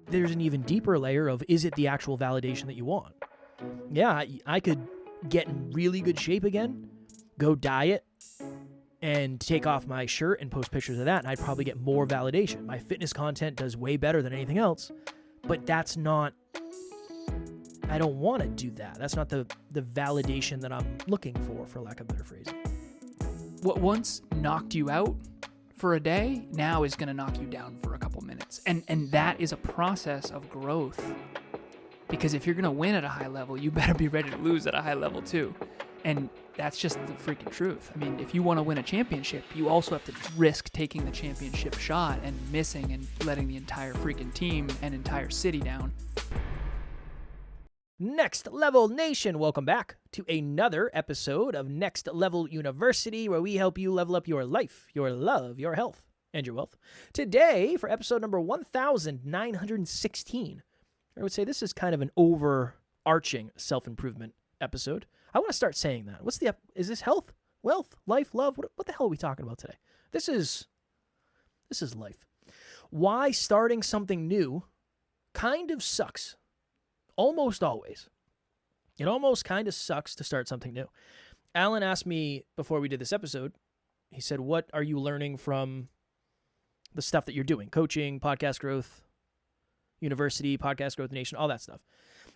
there's an even deeper layer of, is it the actual validation that you want? Yeah, I could get in really good shape again, go diet, and take off my shirt and post pictures of that, and I'd probably get more validation. My fitness content does way better than anything else, but that's not, I don't want to do that. That's not the validation that I'm looking for lack of better phrasing. What once knocked you out for a day now is going to knock you down for a couple minutes. And that is a process of growth. Because if you're going to win at a high level, you better be ready to lose at a high level too. And that's just the freaking truth. I mean, if you want to win a championship, you also have to risk taking the championship shot and missing and letting the entire freaking team and entire city down. Next Level Nation, welcome back to another episode of Next Level University, where we help you level up your life, your love, your health, and your wealth. Today, for episode number 1916, I would say this is kind of an overarching self-improvement episode. I want to start saying that. Is this health, wealth, life, love? What the hell are we talking about today? This is life. Why starting something new kind of sucks. Almost always. It almost kind of sucks to start something new. Alan asked me before we did this episode, he said, what are you learning from the stuff that you're doing? Coaching, podcast growth, university, podcast growth nation, all that stuff.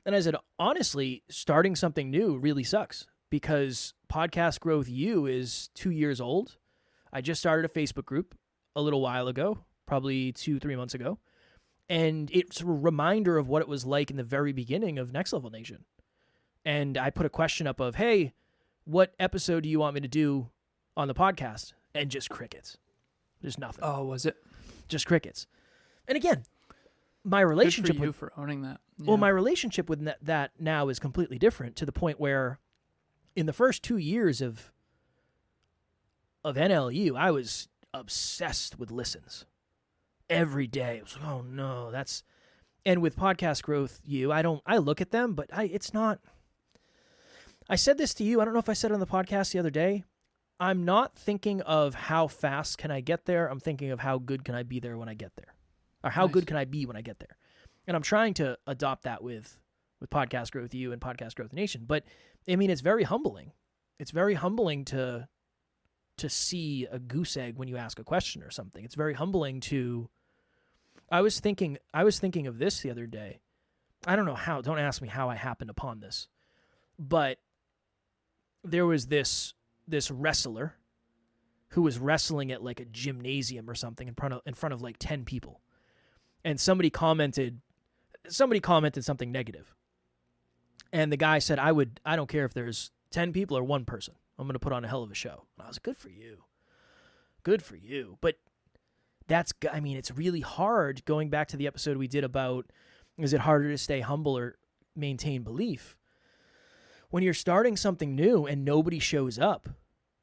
And I said, honestly, starting something new really sucks because Podcast Growth U is 2 years old. I just started a Facebook group a little while ago, probably 2-3 months ago. And it's a reminder of what it was like in the very beginning of Next Level Nation. And I put a question up of, hey, what episode do you want me to do on the podcast? And just crickets. Just nothing. Oh, was it? Just crickets. And again, my relationship Good for you for owning that. Yeah. Well, my relationship with that now is completely different to the point where in the first 2 years of NLU, I was obsessed with listens. Every day. It was like, oh no, and with Podcast Growth U, I look at them, but it's not, I said this to you, I don't know if I said it on the podcast the other day, I'm not thinking of how fast can I get there, I'm thinking of how good can I be there when I get there, or how good can I be when I get there, and I'm trying to adopt that with Podcast Growth U and Podcast Growth Nation, but I mean, it's very humbling. It's very humbling to see a goose egg when you ask a question or something. It's very humbling to, I was thinking of this the other day. I don't know how, don't ask me how I happened upon this, but there was this wrestler who was wrestling at like a gymnasium or something in front of like 10 people. And somebody commented something negative. And the guy said, I don't care if there's 10 people or one person. I'm going to put on a hell of a show. And I was like, good for you. Good for you. But it's really hard, going back to the episode we did about, is it harder to stay humble or maintain belief? When you're starting something new and nobody shows up,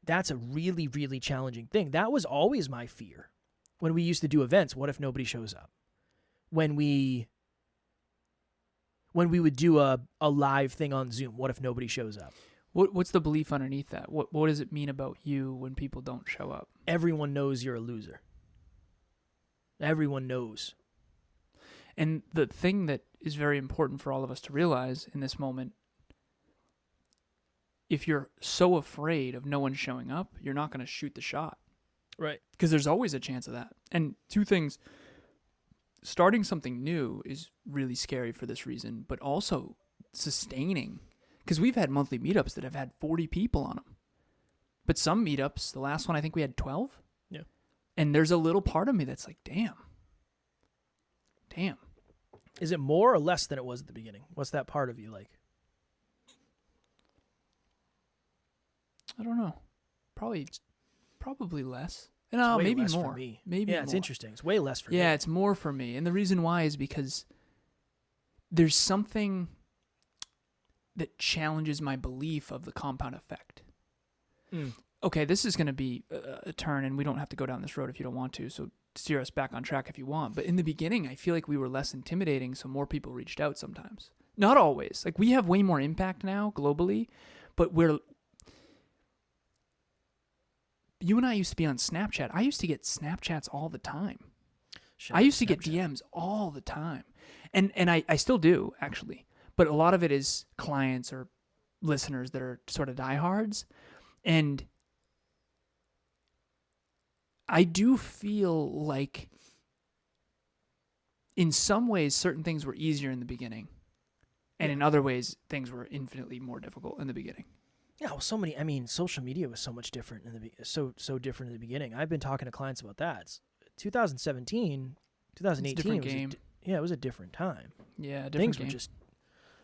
that's a really, really challenging thing. That was always my fear. When we used to do events, what if nobody shows up? When we would do a live thing on Zoom, what if nobody shows up? What's the belief underneath that? What does it mean about you when people don't show up? Everyone knows you're a loser. Everyone knows. And the thing that is very important for all of us to realize in this moment, if you're so afraid of no one showing up, you're not going to shoot the shot. Right. Because there's always a chance of that. And two things, starting something new is really scary for this reason, but also sustaining. Because we've had monthly meetups that have had 40 people on them. But some meetups, the last one, I think we had 12. Yeah. And there's a little part of me that's like, damn. Is it more or less than it was at the beginning? What's that part of you like? I don't know. Probably less. No, maybe less more. For me. Maybe it's more. interesting. It's way less for me. Yeah, it's more for me. And the reason why is because there's something that challenges my belief of the compound effect. Okay, this is going to be a turn, and we don't have to go down this road if you don't want to, so steer us back on track if you want. But in the beginning, I feel like we were less intimidating, so more people reached out sometimes. Not always. Like, we have way more impact now globally, but you and I used to be on Snapchat. I used to get Snapchats all the time. I used to get DMs all the time. And I still do, actually. But a lot of it is clients or listeners that are sort of diehards. And I do feel like in some ways certain things were easier in the beginning. And in other ways, things were infinitely more difficult in the beginning. Yeah, well, social media was so much different so different in the beginning. I've been talking to clients about that. It's 2017, 2018 it's a different game. It was a different time. Yeah, different game.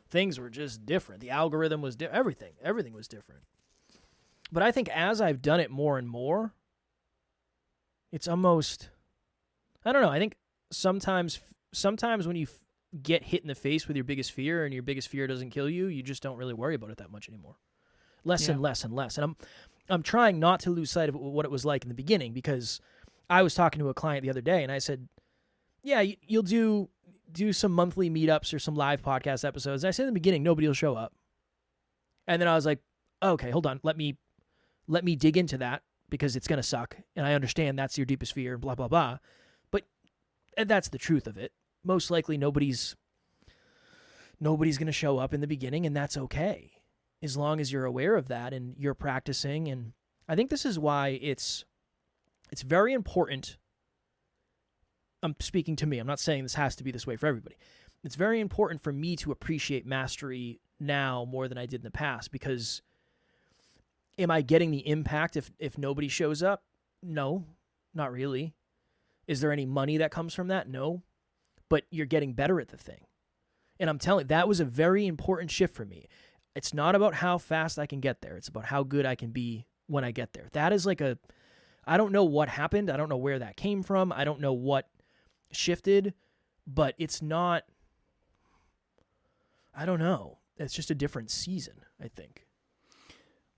Things were just different. The algorithm was everything was different. But I think as I've done it more and more, it's almost, I don't know. I think sometimes when you get hit in the face with your biggest fear and your biggest fear doesn't kill you, you just don't really worry about it that much anymore. Less and less and less. And I'm trying not to lose sight of what it was like in the beginning, because I was talking to a client the other day and I said, yeah, you'll do some monthly meetups or some live podcast episodes. And I said in the beginning, nobody will show up. And then I was like, okay, hold on. Let me dig into that, because it's going to suck. And I understand that's your deepest fear, blah, blah, blah. But that's the truth of it. Most likely nobody's going to show up in the beginning, and that's okay, as long as you're aware of that and you're practicing. And I think this is why it's very important. I'm speaking to me. I'm not saying this has to be this way for everybody. It's very important for me to appreciate mastery now more than I did in the past, because am I getting the impact if nobody shows up? No, not really. Is there any money that comes from that? No. But you're getting better at the thing. And I'm telling you, that was a very important shift for me. It's not about how fast I can get there. It's about how good I can be when I get there. That is I don't know what happened. I don't know where that came from. I don't know what shifted, but it's not, I don't know. It's just a different season, I think.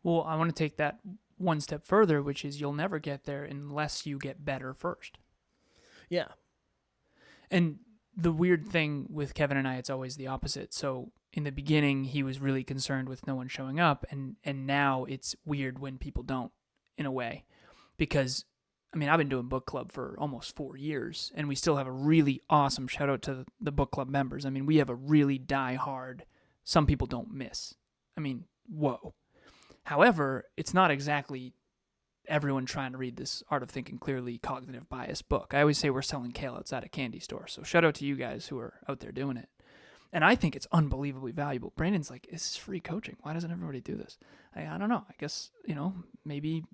Well, I want to take that one step further, which is you'll never get there unless you get better first. Yeah. And the weird thing with Kevin and I, it's always the opposite. So in the beginning, he was really concerned with no one showing up, and now it's weird when people don't, in a way. Because, I've been doing book club for almost 4 years, and we still have a really awesome shout out to the book club members. We have a really die-hard, some people don't miss. Whoa. However, it's not exactly everyone trying to read this Art of Thinking Clearly cognitive bias book. I always say we're selling kale outside a candy store. So shout out to you guys who are out there doing it. And I think it's unbelievably valuable. Brandon's like, this is free coaching. Why doesn't everybody do this? I don't know. I guess, maybe,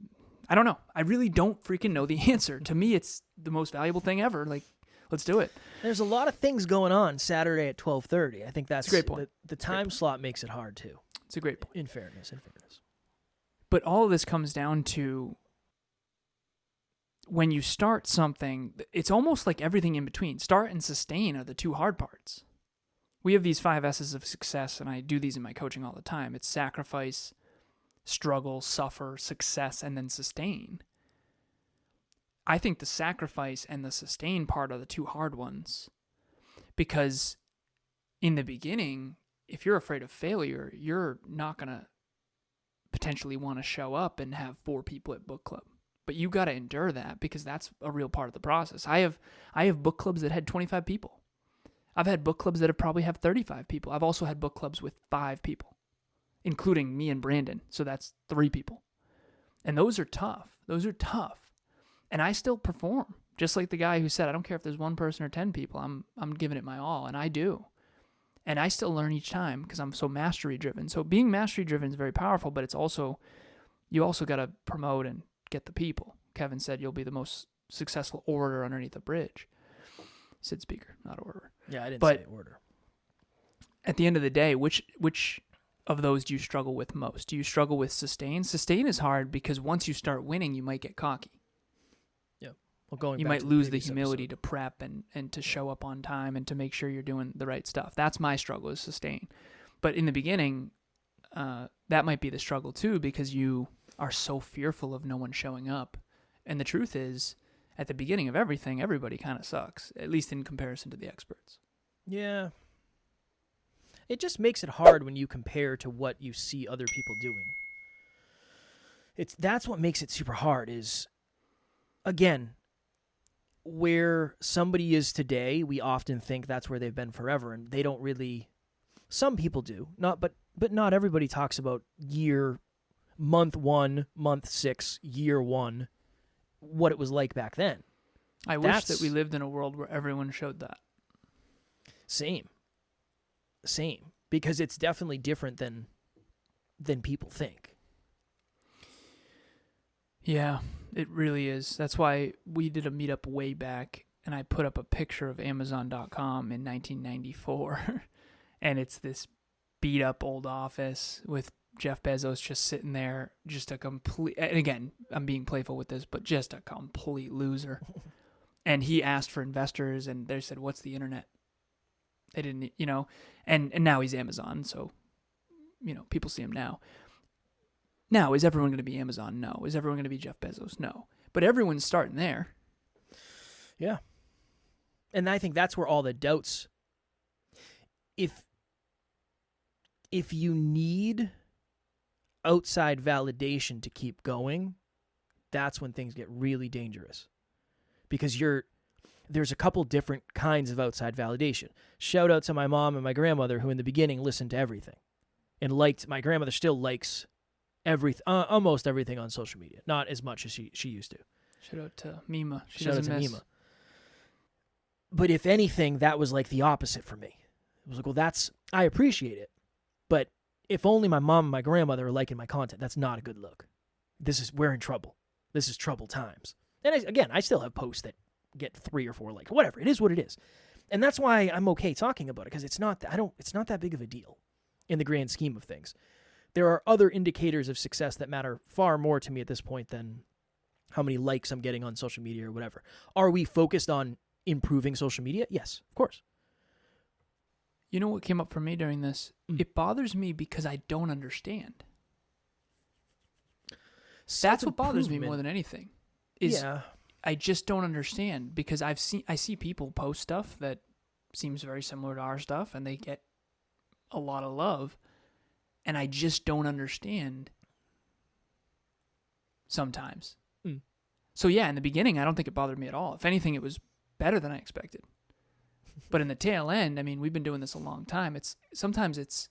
I don't know. I really don't freaking know the answer. To me, it's the most valuable thing ever. Like, let's do it. There's a lot of things going on Saturday at 12:30. I think that's a great point. The time slot makes it hard too. It's a great point. In fairness. But all of this comes down to when you start something, it's almost like everything in between. Start and sustain are the two hard parts. We have these 5 S's of success, and I do these in my coaching all the time. It's sacrifice, struggle, suffer, success, and then sustain. I think the sacrifice and the sustain part are the two hard ones, because in the beginning, if you're afraid of failure, you're not going to potentially want to show up and have 4 people at book club. But you got to endure that, because that's a real part of the process. I have book clubs that had 25 people. I've had book clubs that have probably have 35 people. I've also had book clubs with 5 people, including me and Brandon. So that's 3 people. And those are tough. And I still perform. Just like the guy who said, I don't care if there's 1 person or 10 people. I'm giving it my all, and I do. And I still learn each time because I'm so mastery driven. So being mastery driven is very powerful, but it's also, you also got to promote and get the people. Kevin said you'll be the most successful orator underneath a bridge. He said speaker, not orator. Yeah, I didn't say orator. At the end of the day, which of those do you struggle with most? Do you struggle with sustain? Sustain is hard because once you start winning, you might get cocky. Yeah. Well, you might lose the humility to prep and to show up on time and to make sure you're doing the right stuff. That's my struggle, is sustain. But in the beginning, that might be the struggle too, because you are so fearful of no one showing up. And the truth is, at the beginning of everything, everybody kind of sucks, at least in comparison to the experts. Yeah. It just makes it hard when you compare to what you see other people doing. That's what makes it super hard is, again, where somebody is today, we often think that's where they've been forever, and they don't really. Some people do, but not everybody talks about month 1, month 6, year 1, what it was like back then. I wish that we lived in a world where everyone showed that. Same, because it's definitely different than people think. Yeah, it really is. That's why we did a meetup way back, and I put up a picture of Amazon.com in 1994, and it's this beat-up old office with Jeff Bezos just sitting there, just a complete, and again, I'm being playful with this, but just a complete loser. And he asked for investors, and they said, "What's the internet?" They didn't, and now he's Amazon, so, people see him now. Now, is everyone going to be Amazon? No. Is everyone going to be Jeff Bezos? No. But everyone's starting there. Yeah. And I think that's where all the doubts, if you need outside validation to keep going, that's when things get really dangerous. Because there's a couple different kinds of outside validation. Shout out to my mom and my grandmother, who in the beginning listened to everything and liked. My grandmother still likes almost everything on social media, not as much as she used to. Shout out to Mima. Shout out to Mima. But if anything, that was like the opposite for me. It was like, well, I appreciate it, but if only my mom and my grandmother are liking my content, that's not a good look. We're in trouble. This is trouble times. And I still have posts that get 3 or 4 likes. Whatever, it is what it is, and that's why I'm okay talking about it, because it's not that big of a deal in the grand scheme of things. There are other indicators of success that matter far more to me at this point than how many likes I'm getting on social media or whatever. Are we focused on improving social media? Yes, of course. You know what came up for me during this? It bothers me because I don't understand. That's what bothers me more than anything. I just don't understand, because I see people post stuff that seems very similar to our stuff, and they get a lot of love, and I just don't understand sometimes. So yeah, in the beginning, I don't think it bothered me at all. If anything, it was better than I expected. But in the tail end, I mean, we've been doing this a long time. Sometimes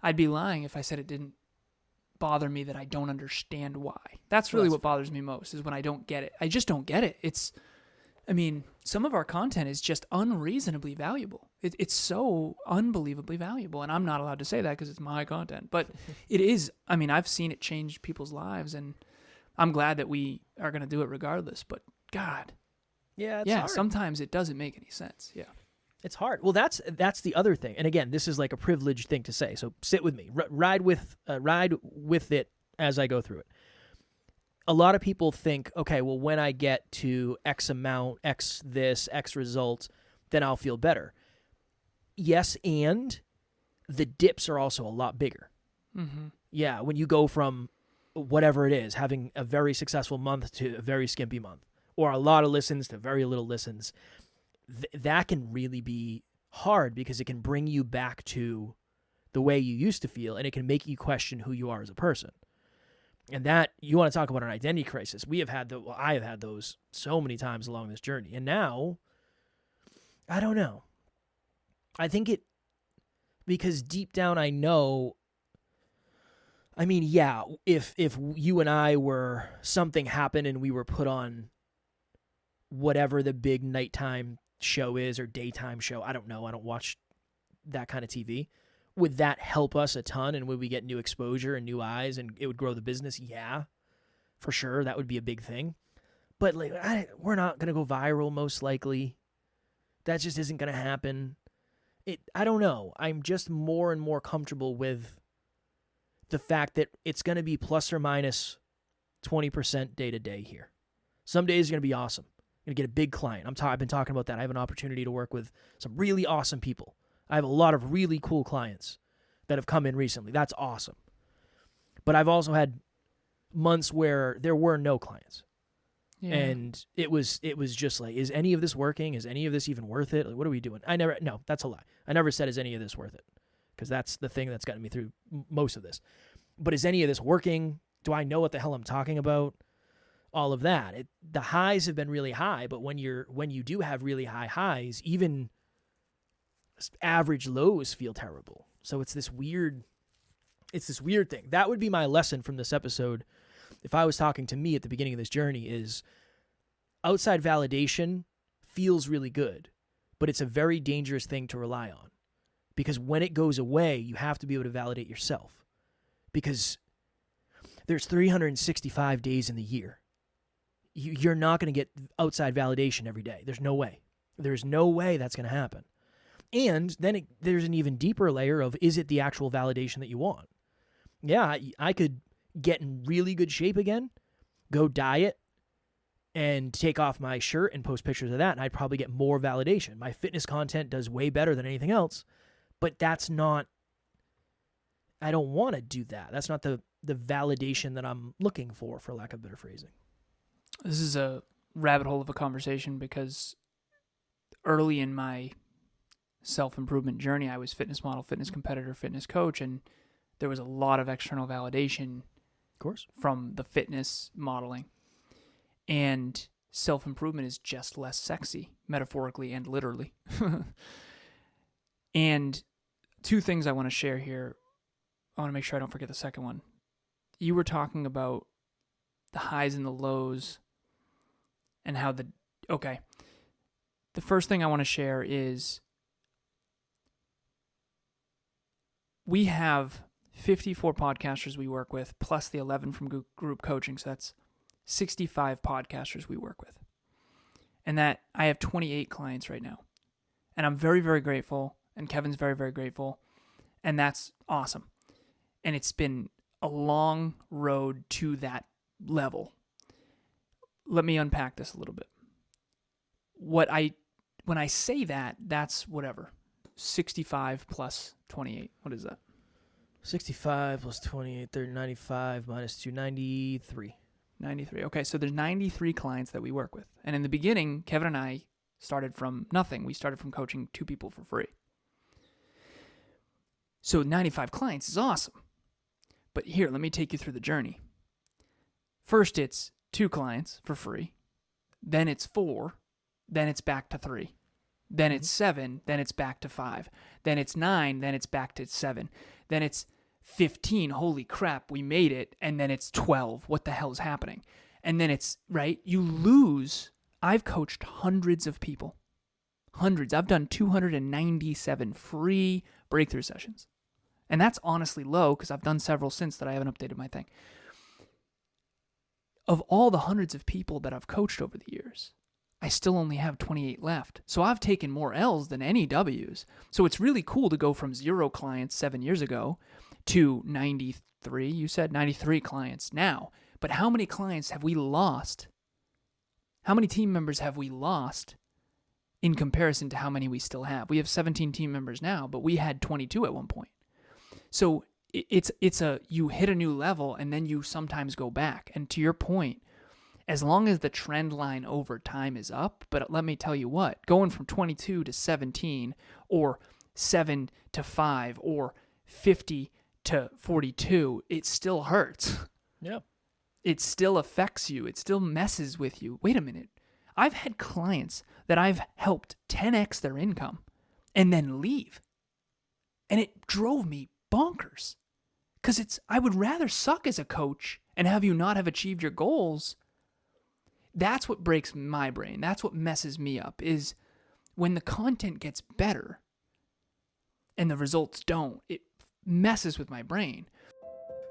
I'd be lying if I said it didn't bother me that I don't understand why. That's really what bothers me most, is when I don't get it. I just don't get it. Some of our content is just unreasonably valuable. It's so unbelievably valuable, and I'm not allowed to say that because it's my content. But it is. I've seen it change people's lives, and I'm glad that we are going to do it regardless. But God, it's hard. Sometimes it doesn't make any sense. Yeah. It's hard. Well, that's the other thing. And again, this is like a privileged thing to say. So sit with me. Ride with it as I go through it. A lot of people think, okay, well, when I get to X amount, X this, X result, then I'll feel better. Yes, and the dips are also a lot bigger. Mm-hmm. Yeah, when you go from whatever it is, having a very successful month to a very skimpy month, or a lot of listens to very little listens, that can really be hard, because it can bring you back to the way you used to feel, and it can make you question who you are as a person. And that, you want to talk about an identity crisis. I have had those so many times along this journey. And now, I don't know. I think because deep down I know, if you and I were, something happened and we were put on whatever the big nighttime show is, or daytime show, I don't know, I don't watch that kind of TV, would that help us a ton, and would we get new exposure and new eyes, and it would grow the business? Yeah, for sure, that would be a big thing. But we're not going to go viral, most likely. That just isn't going to happen. I don't know, I'm just more and more comfortable with the fact that it's going to be plus or minus 20% day to day here. Some days are going to be awesome. Going to get a big client. I've been talking about that. I have an opportunity to work with some really awesome people. I have a lot of really cool clients that have come in recently. That's awesome. But I've also had months where there were no clients. Yeah. And it was just like, is any of this working? Is any of this even worth it? Like, what are we doing? No, that's a lie. I never said, is any of this worth it? Because that's the thing that's gotten me through most of this. But is any of this working? Do I know what the hell I'm talking about? all of that. The highs have been really high, but when you do have really high highs, even average lows feel terrible. So it's this weird thing. That would be my lesson from this episode. If I was talking to me at the beginning of this journey, is outside validation feels really good, but it's a very dangerous thing to rely on, because when it goes away, you have to be able to validate yourself, because there's 365 days in the year. You're not going to get outside validation every day. There's no way. There's no way that's going to happen. And then there's an even deeper layer of, is it the actual validation that you want? Yeah, I could get in really good shape again, go diet, and take off my shirt and post pictures of that, and I'd probably get more validation. My fitness content does way better than anything else, but that's not, I don't want to do that. That's not the validation that I'm looking for lack of better phrasing. This is a rabbit hole of a conversation, because early in my self-improvement journey, I was fitness model, fitness competitor, fitness coach, and there was a lot of external validation, of course, from the fitness modeling. And self-improvement is just less sexy, metaphorically and literally. And two things I want to share here. I want to make sure I don't forget the second one. You were talking about the highs and the lows and how the first thing I want to share is we have 54 podcasters we work with, plus the 11 from group coaching. So that's 65 podcasters we work with. And that I have 28 clients right now. And I'm very, very grateful. And Kevin's very, very grateful. And that's awesome. And it's been a long road to that level. Let me unpack this a little bit. When I say that, that's whatever. 65 plus 28. What is that? 65 plus 28, 30, 95 minus 2, 93. 93. Okay, so there's 93 clients that we work with. And in the beginning, Kevin and I started from nothing. We started from coaching 2 people for free. So 95 clients is awesome. But here, let me take you through the journey. First, it's 2 clients for free. Then it's 4. Then it's back to 3. Then it's 7. Then it's back to 5. Then it's 9. Then it's back to 7. Then it's 15. Holy crap, we made it. And then it's 12. What the hell is happening? And then it's, right, you lose. I've coached hundreds of people. Hundreds. I've done 297 free breakthrough sessions. And that's honestly low, because I've done several since that I haven't updated my thing. Of all the hundreds of people that I've coached over the years, I still only have 28 left. So I've taken more L's than any W's. So it's really cool to go from 0 clients 7 years ago to 93, you said 93 clients now. But how many clients have we lost? How many team members have we lost in comparison to how many we still have? We have 17 team members now, but we had 22 at one point. So it's you hit a new level and then you sometimes go back. And to your point, as long as the trend line over time is up, but let me tell you what, going from 22 to 17 or 7 to 5 or 50 to 42, it still hurts. Yeah. It still affects you. It still messes with you. Wait a minute. I've had clients that I've helped 10x their income and then leave. And it drove me bonkers. Because I would rather suck as a coach and have you not have achieved your goals. That's what breaks my brain. That's what messes me up, is when the content gets better and the results don't. It messes with my brain.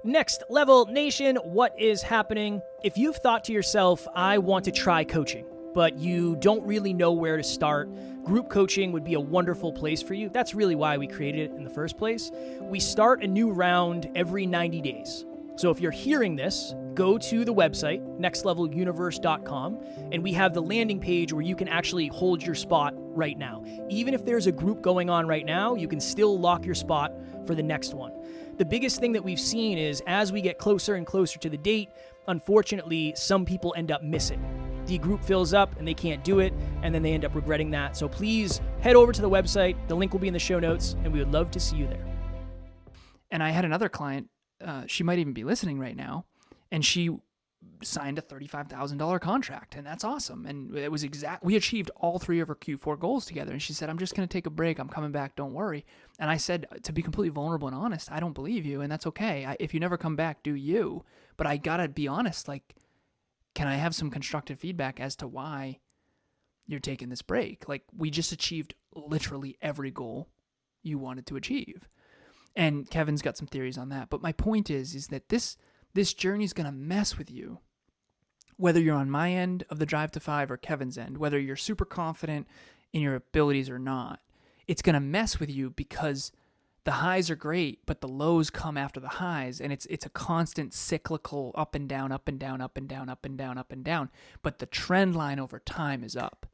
Next Level Nation, what is happening? If you've thought to yourself, I want to try coaching, but you don't really know where to start, group coaching would be a wonderful place for you. That's really why we created it in the first place. We start a new round every 90 days. So if you're hearing this, go to the website, nextleveluniverse.com, and we have the landing page where you can actually hold your spot right now. Even if there's a group going on right now, you can still lock your spot for the next one. The biggest thing that we've seen is as we get closer and closer to the date, unfortunately, some people end up missing. The group fills up and they can't do it, and then they end up regretting that. So please head over to the website. The link will be in the show notes, and we would love to see you there. And I had another client, she might even be listening right now, and she signed a $35,000 contract, and that's awesome. And it was we achieved all 3 of our Q4 goals together. And she said, I'm just going to take a break. I'm coming back. Don't worry. And I said, to be completely vulnerable and honest, I don't believe you, and that's okay. If you never come back, do you. But I got to be honest, like, can I have some constructive feedback as to why you're taking this break? Like, we just achieved literally every goal you wanted to achieve. And Kevin's got some theories on that. But my point is that this journey is going to mess with you. Whether you're on my end of the Drive to 5 or Kevin's end, whether you're super confident in your abilities or not, it's going to mess with you because the highs are great, but the lows come after the highs, and it's a constant cyclical up and down, up and down, up and down, up and down, up and down. But the trend line over time is up.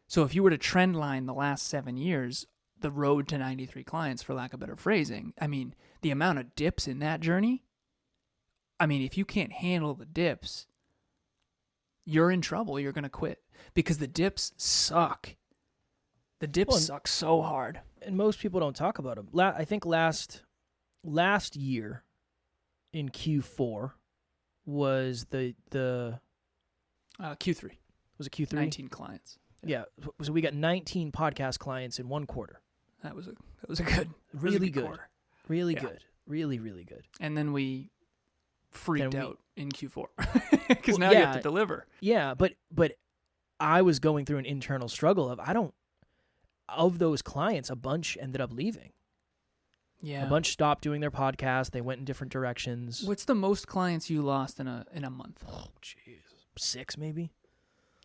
So if you were to trend line the last 7 years, the road to 93 clients, for lack of better phrasing, I mean, the amount of dips in that journey, I mean, if you can't handle the dips, you're in trouble. You're going to quit because the dips suck. The dips suck so hard. And most people don't talk about them. I think last year in Q4 was the Q3. Was it Q3? 19 clients. Yeah. So we got 19 podcast clients in one quarter. That was a good, really good quarter. Really good. Really, really good. And then we freaked out in Q4 because now you have to deliver. Yeah, but I was going through an internal struggle of those clients, a bunch ended up leaving. Yeah. A bunch stopped doing their podcast. They went in different directions. What's the most clients you lost in a month? Oh, jeez. 6 maybe?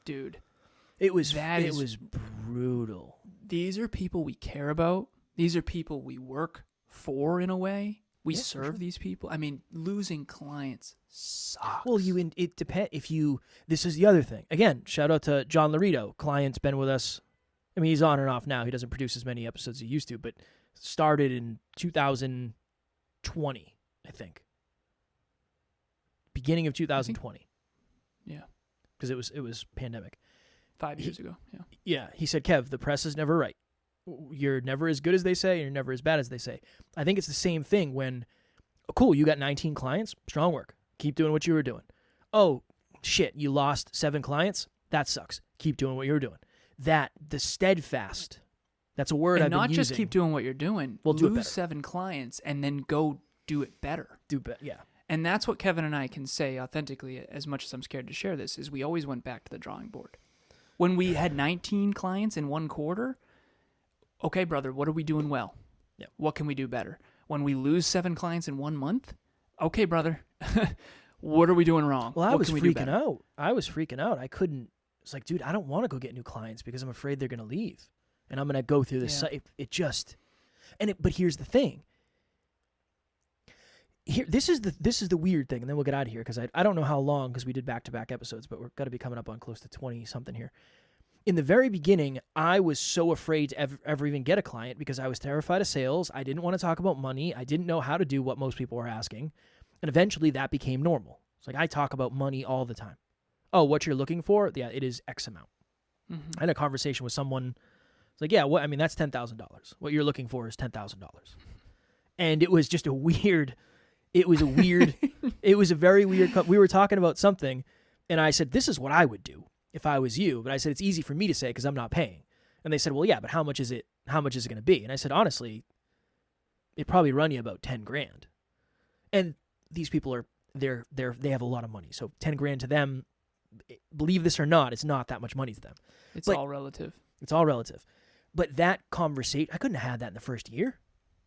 Dude. It was brutal. These are people we care about. These are people we work for in a way. We serve these people. I mean, losing clients sucks. Well, it depends this is the other thing. Again, shout out to John Laredo. Client's been with us. I mean, he's on and off now. He doesn't produce as many episodes as he used to, but started in 2020, I think. Beginning of 2020. Yeah. Because it was pandemic. 5 years ago, yeah. Yeah, he said, Kev, the press is never right. You're never as good as they say, and you're never as bad as they say. I think it's the same thing when, cool, you got 19 clients, strong work. Keep doing what you were doing. Oh, shit, you lost 7 clients? That sucks. Keep doing what you were doing. The steadfast, that's a word I've been using. And not just keep doing what you're doing. We'll do it better. Lose 7 clients and then go do it better. Yeah. And that's what Kevin and I can say authentically, as much as I'm scared to share this, is we always went back to the drawing board. When we had 19 clients in one quarter, okay, brother, what are we doing well? Yep. What can we do better? When we lose 7 clients in 1 month, okay, brother, what are we doing wrong? Well, I what was can we do freaking better? out. I was freaking out. I couldn't. It's like, dude, I don't want to go get new clients because I'm afraid they're going to leave. And I'm going to go through this. Yeah. But here's the thing. This is the weird thing, and then we'll get out of here because I don't know how long because we did back-to-back episodes, but we're got to be coming up on close to 20-something here. In the very beginning, I was so afraid to ever even get a client because I was terrified of sales. I didn't want to talk about money. I didn't know how to do what most people were asking. And eventually that became normal. It's like I talk about money all the time. Oh, what you're looking for? Yeah, it is X amount. Mm-hmm. I had a conversation with someone. It's like, yeah, that's $10,000. What you're looking for is $10,000. And it was just it was a very weird, we were talking about something and I said, this is what I would do if I was you. But I said, it's easy for me to say because I'm not paying. And they said, well, yeah, but how much is it going to be? And I said, honestly, it'd probably run you about $10,000. And these people they have a lot of money. So $10,000 to them, believe this or not, it's not that much money to them. It's all relative. It's all relative. But that conversation, I couldn't have had that in the first year.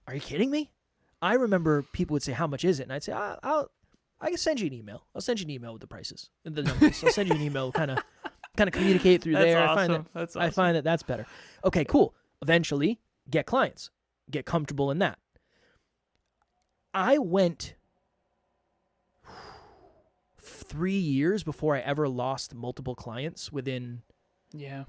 Are you kidding me? I remember people would say, how much is it? And I'd say, I can send you an email. I'll send you an email with the prices and the numbers. I'll send you an email, kind of communicate through there. Awesome. I find that that's better. Okay, cool. Eventually, get clients. Get comfortable in that. I went 3 years before I ever lost multiple clients within... Yeah.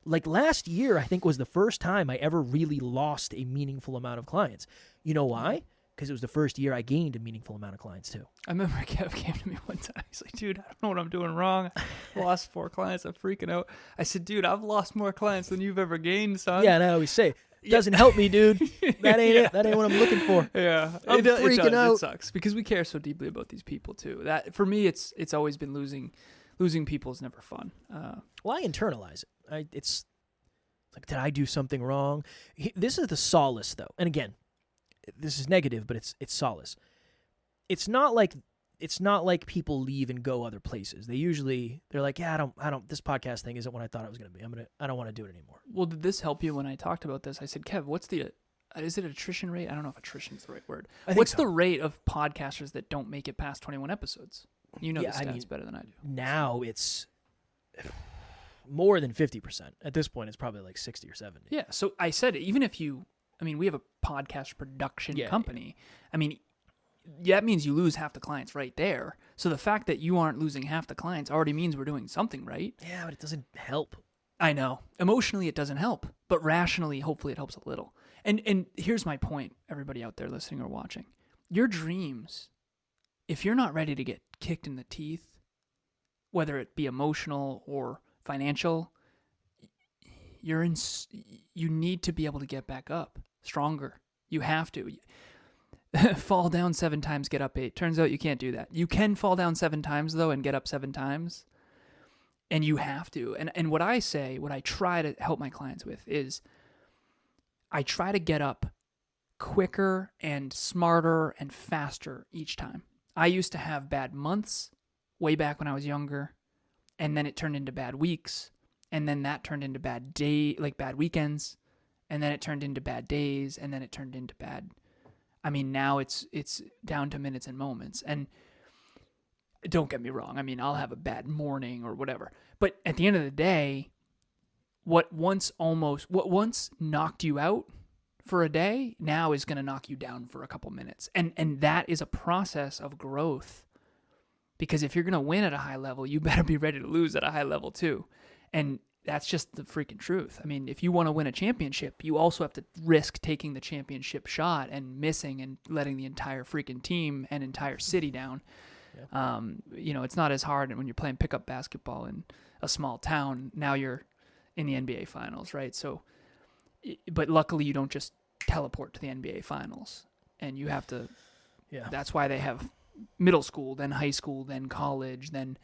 Like last year, I think was the first time I ever really lost a meaningful amount of clients. You know why? Because it was the first year I gained a meaningful amount of clients too. I remember Kev came to me one time. He's like, dude, I don't know what I'm doing wrong. I lost 4 clients. I'm freaking out. I said, dude, I've lost more clients than you've ever gained, son. Yeah, and I always say, Doesn't help me, dude. That ain't it. That ain't what I'm looking for. Yeah, I'm freaking out. It sucks because we care so deeply about these people too. That for me, it's always been losing people is never fun. Well, I internalize it. It's like, did I do something wrong? This is the solace, though. And again, this is negative, but it's solace. It's not like people leave and go other places. They're like, yeah, I don't. This podcast thing isn't what I thought it was going to be. I don't want to do it anymore. Well, did this help you when I talked about this? I said, Kev, what's is it attrition rate? I don't know if attrition is the right word. What's the rate of podcasters that don't make it past 21 episodes? You know the stats better than I do. Now it's more than 50%. At this point, it's probably like 60 or 70. Yeah. So I said, even if we have a podcast production company. Yeah. I mean, that means you lose half the clients right there. So the fact that you aren't losing half the clients already means we're doing something right. Yeah, but it doesn't help. I know. Emotionally, it doesn't help. But rationally, hopefully it helps a little. And here's my point, everybody out there listening or watching. Your dreams, if you're not ready to get kicked in the teeth, whether it be emotional or financial, you need to be able to get back up stronger. You have to. Fall down 7 times, get up 8. Turns out you can't do that. You can fall down 7 times, though, and get up 7 times. And you have to. And what I try to help my clients with is I try to get up quicker and smarter and faster each time. I used to have bad months way back when I was younger, and then it turned into bad weeks, and then that turned into bad weekends, and then it turned into bad days, and then it turned into bad. I mean, now it's down to minutes and moments. And don't get me wrong. I mean, I'll have a bad morning or whatever. But at the end of the day, what once knocked you out for a day now is going to knock you down for a couple minutes. And that is a process of growth. Because if you're going to win at a high level, you better be ready to lose at a high level too. And that's just the freaking truth. I mean, if you want to win a championship, you also have to risk taking the championship shot and missing and letting the entire freaking team and entire city down. Yeah. It's not as hard when you're playing pickup basketball in a small town. Now you're in the NBA finals, right? So, but luckily you don't just teleport to the NBA finals, and you have to. Yeah. That's why they have middle school, then high school, then college, then,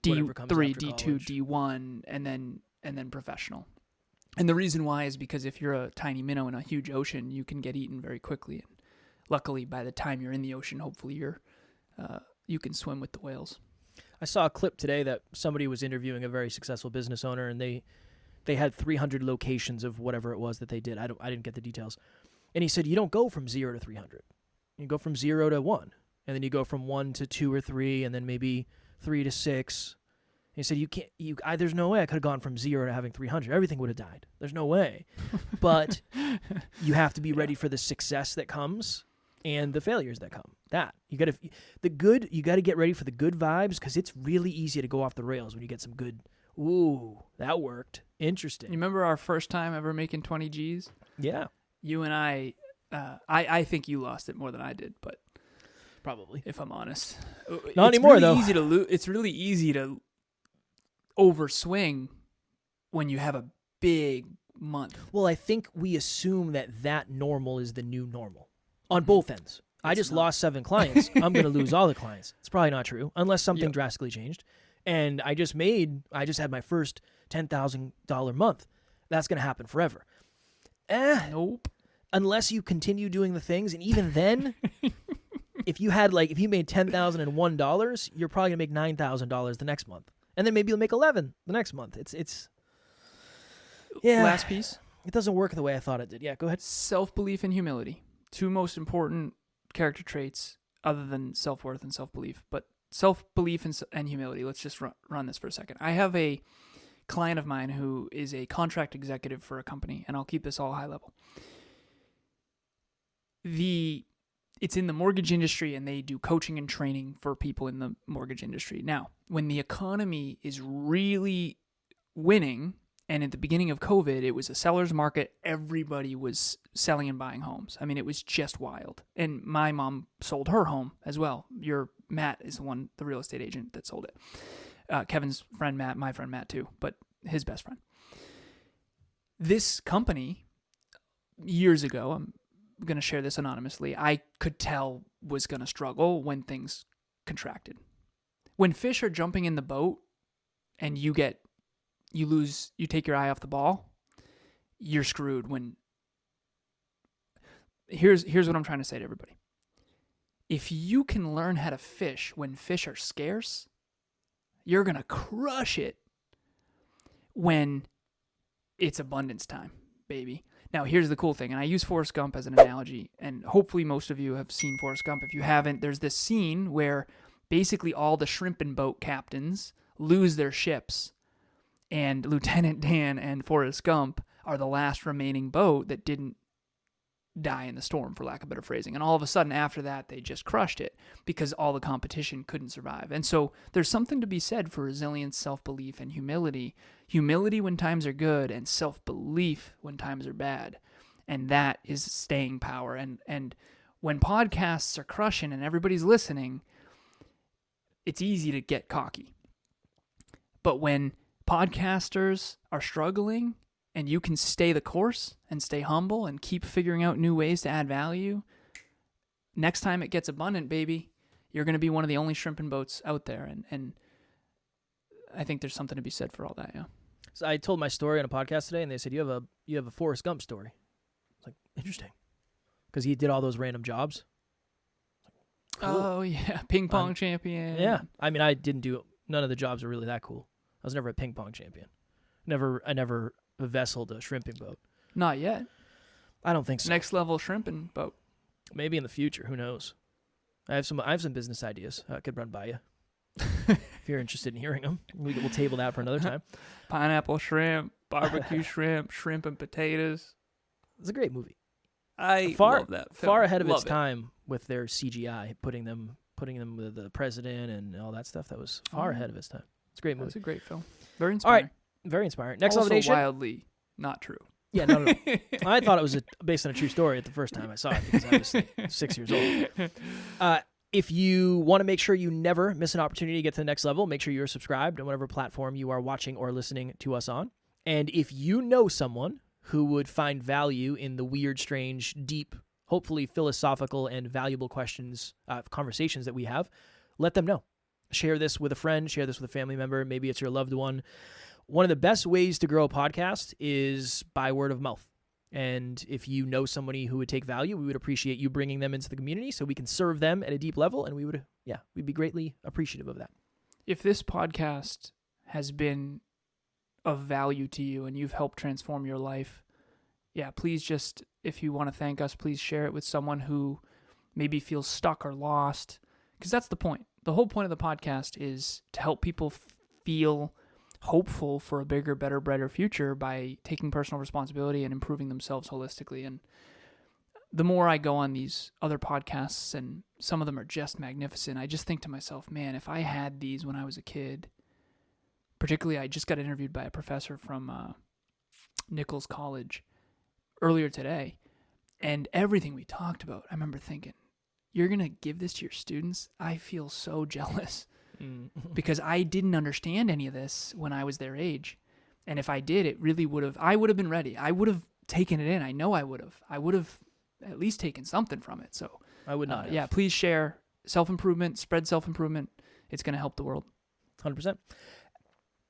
D3, D2, D1, and then professional. And the reason why is because if you're a tiny minnow in a huge ocean, you can get eaten very quickly. And luckily, by the time you're in the ocean, hopefully you can swim with the whales. I saw a clip today that somebody was interviewing a very successful business owner, and they had 300 locations of whatever it was that they did. I didn't get the details. And he said, you don't go from 0 to 300. You go from 0 to 1, and then you go from 1 to 2 or 3, and then maybe 3 to 6. And he said, there's no way I could have gone from 0 to having 300. Everything would have died. There's no way. But you have to be ready for the success that comes and the failures that come. You got to get ready for the good vibes, because it's really easy to go off the rails when you get some good. Ooh, that worked. Interesting. You remember our first time ever making 20 G's? Yeah. You and I think you lost it more than I did, but probably, if I'm honest. Not anymore, really though. Easy to it's really easy to overswing when you have a big month. Well, I think we assume that normal is the new normal on both ends. I just lost 7 clients. I'm going to lose all the clients. It's probably not true unless something drastically changed. And I just had my first $10,000 month. That's going to happen forever. Nope. Unless you continue doing the things, and even then, if you made $10,001, you're probably gonna make $9,000 the next month, and then maybe you'll make 11 the next month. It's Last piece. It doesn't work the way I thought it did. Yeah, go ahead. Self-belief and humility, 2 most important character traits other than self-worth and self-belief. But self-belief and humility. Let's just run this for a second. I have a client of mine who is a contract executive for a company, and I'll keep this all high level. It's in the mortgage industry, and they do coaching and training for people in the mortgage industry. Now, when the economy is really winning, and at the beginning of COVID, it was a seller's market, everybody was selling and buying homes. I mean, it was just wild. And my mom sold her home as well. Matt is the real estate agent that sold it. Kevin's friend Matt, my friend Matt too, but his best friend. This company, years ago, I'm going to share this anonymously, I could tell was going to struggle when things contracted. When fish are jumping in the boat and you take your eye off the ball, you're screwed. Here's what I'm trying to say to everybody. If you can learn how to fish when fish are scarce, you're going to crush it when it's abundance time, baby. Now, here's the cool thing, and I use Forrest Gump as an analogy, and hopefully most of you have seen Forrest Gump. If you haven't, there's this scene where basically all the shrimp and boat captains lose their ships, and Lieutenant Dan and Forrest Gump are the last remaining boat that didn't die in the storm, for lack of better phrasing. And all of a sudden after that, they just crushed it because all the competition couldn't survive. And so there's something to be said for resilience, self-belief, and humility. Humility when times are good and self-belief when times are bad. And that is staying power. And when podcasts are crushing and everybody's listening, it's easy to get cocky. But when podcasters are struggling and you can stay the course and stay humble and keep figuring out new ways to add value, next time it gets abundant, baby, you're going to be one of the only shrimping boats out there. And I think there's something to be said for all that, yeah. So I told my story on a podcast today, and they said, you have a Forrest Gump story. It's like, interesting. Because he did all those random jobs. Cool. Oh, yeah. Ping pong champion. Yeah. I mean, I didn't do, none of the jobs are really that cool. I was never a ping pong champion. I never vesseled a shrimping boat. Not yet. I don't think so. Next level shrimping boat. Maybe in the future. Who knows? I have some business ideas I could run by you. If you're interested in hearing them, we'll table that for another time. Pineapple shrimp, barbecue shrimp, shrimp and potatoes. It's a great movie. I love that film. Far ahead of its time with their CGI, putting them with the president and all that stuff. That was far ahead of its time. It's a great movie. It's a great film. Very inspiring. All right. Very inspiring. Next also Level Nation. Wildly not true. Yeah, no. I thought it was based on a true story at the first time I saw it because I was 6 years old. If you want to make sure you never miss an opportunity to get to the next level, make sure you're subscribed on whatever platform you are watching or listening to us on. And if you know someone who would find value in the weird, strange, deep, hopefully philosophical and valuable conversations that we have, let them know. Share this with a friend, share this with a family member. Maybe it's your loved one. One of the best ways to grow a podcast is by word of mouth. And if you know somebody who would take value, we would appreciate you bringing them into the community so we can serve them at a deep level, and we'd be greatly appreciative of that. If this podcast has been of value to you and you've helped transform your life, please just, if you want to thank us, please share it with someone who maybe feels stuck or lost, because that's the point. The whole point of the podcast is to help people feel hopeful for a bigger, better, brighter future by taking personal responsibility and improving themselves holistically. And the more I go on these other podcasts, and some of them are just magnificent, I just think to myself, man, if I had these when I was a kid, particularly I just got interviewed by a professor from Nichols College earlier today, and everything we talked about, I remember thinking, you're going to give this to your students? I feel so jealous. Because I didn't understand any of this when I was their age. And if I did, I would have been ready. I would have taken it in. I know I would have. I would have at least taken something from it. So I would not have. Please share self-improvement, spread self-improvement. It's going to help the world. 100%.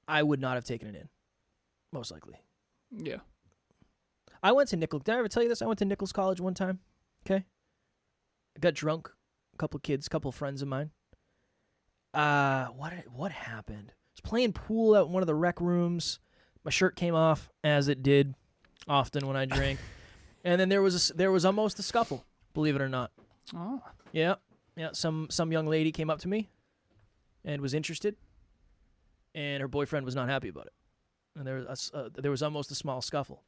I would not have taken it in, most likely. Yeah. I went to Nichols. Did I ever tell you this? I went to Nichols College one time. Okay. I got drunk. A couple friends of mine. What happened? I was playing pool at one of the rec rooms. My shirt came off, as it did often when I drink. And then there was almost a scuffle, believe it or not. Oh. Yeah. Some young lady came up to me and was interested, and her boyfriend was not happy about it. And there was almost a small scuffle.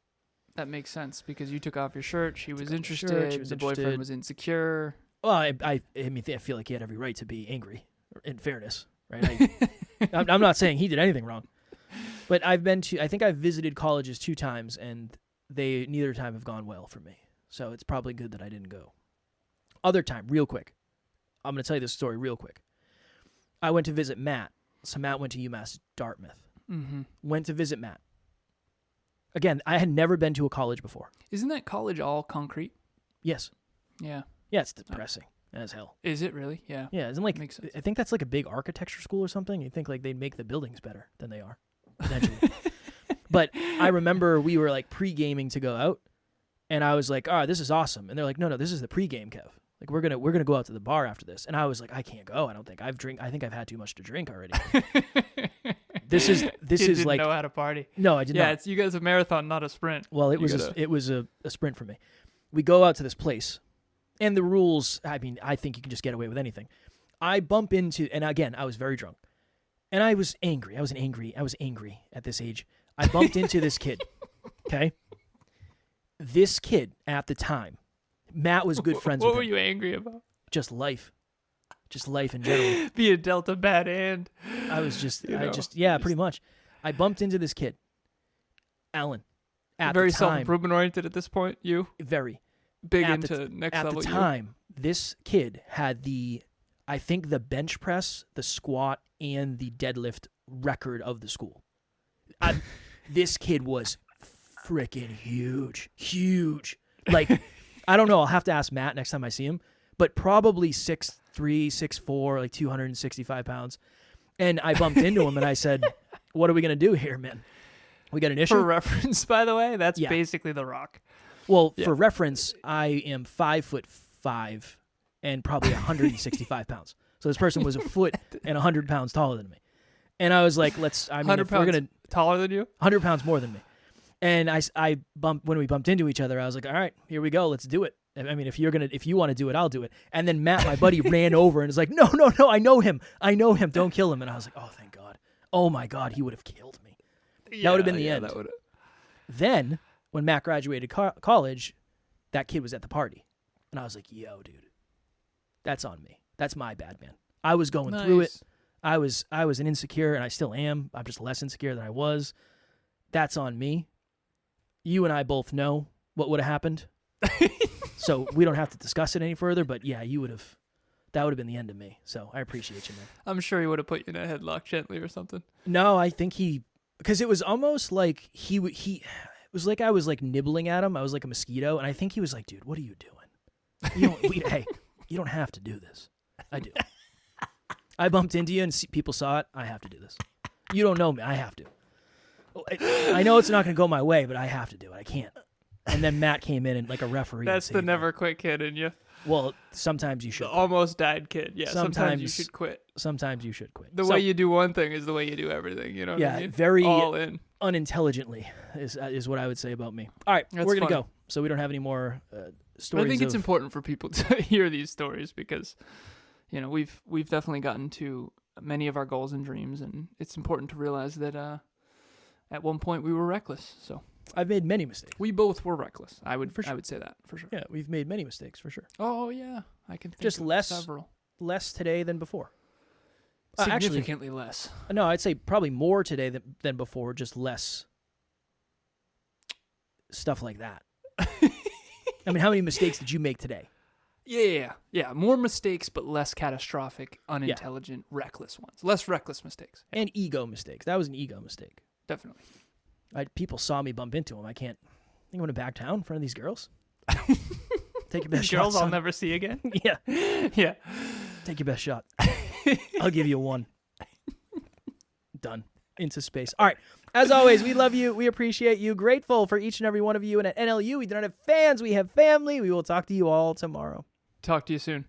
That makes sense because you took off your shirt. She was interested. The boyfriend was insecure. Well, I feel like he had every right to be angry. In fairness, right? I'm not saying he did anything wrong, but I think I've visited colleges 2 times, and neither time have gone well for me. So it's probably good that I didn't go. Other time, real quick. I'm going to tell you this story real quick. I went to visit Matt. So Matt went to UMass Dartmouth. Mm-hmm. Went to visit Matt. Again, I had never been to a college before. Isn't that college all concrete? Yes. Yeah. Yeah, it's depressing as hell. Is it really? Yeah. Yeah, isn't like Makes sense. I think that's like a big architecture school or something. You think like they'd make the buildings better than they are eventually. But I remember we were like pre-gaming to go out, and I was like, "Oh, this is awesome." And they're like, "No, this is the pre-game, Kev. Like we're gonna go out to the bar after this." And I was like, "I can't go. I don't think I think I've had too much to drink already." This is You like didn't know how to party. no, I did Yeah, not. it's you guys a marathon, not a sprint. Well, it was a sprint for me. We go out to this place, and the rules. I mean, I think you can just get away with anything. I bump into, and again, I was very drunk, and I was angry. I was angry at this age. I bumped into this kid. Okay, this kid at the time, Matt was good friends with What were him. you angry about? Just life in general. Being dealt a bad hand. I was just, You know, pretty much. I bumped into this kid, Alan. At Very the time, self-improvement oriented at this point. You very. big At into next At level. the time, this kid had I think the bench press, the squat, and the deadlift record of the school. This kid was freaking huge. Like, I don't know. I'll have to ask Matt next time I see him, but probably 6'3", 6'4", like 265 pounds. And I bumped into him and I said, "What are we gonna do here, man? We got an issue?" For reference, by the way, that's Yeah. basically The Rock. Well, Yeah. for reference, I am 5'5" and probably 165 pounds. So this person was a foot and 100 pounds taller than me. And I was like, if 100 we're pounds gonna taller than you? 100 pounds more than me. And when we bumped into each other, I was like, "All right, here we go. Let's do it. I mean, if you want to do it, I'll do it." And then Matt, my buddy, ran over and was like, "No, I know him. Don't kill him." And I was like, "Oh, thank God. Oh my God, he would have killed me." That would have been the end. That would. Then, when Matt graduated college, that kid was at the party. And I was like, "Yo, dude, that's on me. That's my bad, man. I was going through it. I was an insecure, and I still am. I'm just less insecure than I was. That's on me. You and I both know what would have happened. So we don't have to discuss it any further, but yeah, that would have been the end of me. So I appreciate you, man." I'm sure he would have put you in a headlock gently or something. No, I think because it was almost like it was like I was like nibbling at him. I was like a mosquito, and I think he was like, "Dude, what are you doing? Hey, you don't have to do this." I do. I bumped into you, and people saw it. I have to do this. You don't know me. I have to. I know it's not going to go my way, but I have to do it. I can't. And then Matt came in and like a referee. That's the never quit kid in you. Well, sometimes you should. The almost died kid. Yeah, sometimes you should quit. Sometimes you should quit. The way you do one thing is the way you do everything. You know what I mean? Very all in. Unintelligently is what I would say about me. All right, That's we're going to funny. go. So we don't have any more stories. I think it's important for people to hear these stories because, you know, we've definitely gotten to many of our goals and dreams, and it's important to realize that at one point we were reckless. So I've made many mistakes. we both were reckless. I would For sure. I would say that for sure. Yeah, we've made many mistakes for sure. Oh yeah, I can think Just of less several. Less today than before. Actually, Significantly less. no, I'd say probably more today than before, just less stuff like that. I mean, how many mistakes did you make today? Yeah. More mistakes, but less catastrophic, unintelligent, reckless ones. Less reckless mistakes. And ego mistakes. That was an ego mistake. Definitely. People saw me bump into him. I think I'm going to back down in front of these girls. Take your best These shot, girls I'll son. never see again. Yeah. Yeah. Take your best shot. I'll give you one. Done. Into space. All right. As always, we love you. We appreciate you. Grateful for each and every one of you. And at NLU, we don't have fans. We have family. We will talk to you all tomorrow. Talk to you soon.